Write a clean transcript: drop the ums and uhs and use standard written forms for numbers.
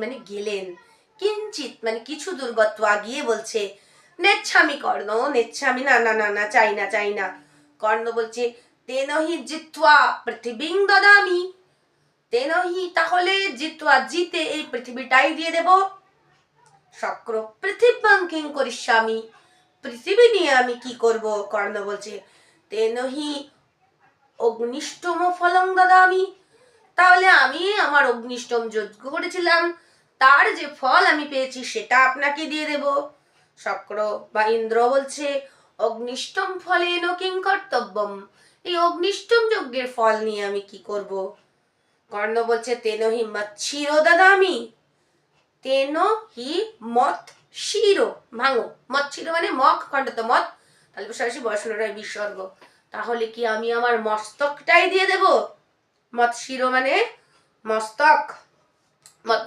মানে গেলেন, কিঞ্চিত মানে কিছু দূর গত্বা গিয়ে বলছে নেচ্ছামি কর্ণ, নেচ্ছামি, না না না না, চাই না চাই না। কর্ণ বলছে তেনহি জিত্বা পৃথিবীং দদামি, তেনহি তাহলে জিত্বা জিতে এই পৃথিবীটাই দিয়ে দেব। শক্র পৃথিবীং কিং করিষ্যামি, পৃথিবী নিয়ে আমি কি করব? কর্ণ বলছে তেনহি অগ্নিষ্টম ফলং দদামি, তাহলে আমি আমার অগ্নিষ্টম যজ্ঞ করেছিলাম তার যে ফল আমি পেয়েছি সেটা আপনাকে দিয়ে দেব। শক্র বা ইন্দ্র বলছে অগ্নিষ্টম ফলেন কিং কর্তব্যম, এই অগ্নিষ্টম যজ্ঞের ফল নিয়ে আমি কি করব? কর্ণ বলছে তেনহি মৎক্ষীর দদামি, তেন হি মত শিরো, ভাঙো, মৎক্ষীর মানে মক খণ্ডত মত, তাহলে সরাসরি বসনরায় বিসর্গ, তাহলে কি আমি আমার মস্তকটাই দিয়ে দেব? মৎক্ষীর মানে মস্তক, আমার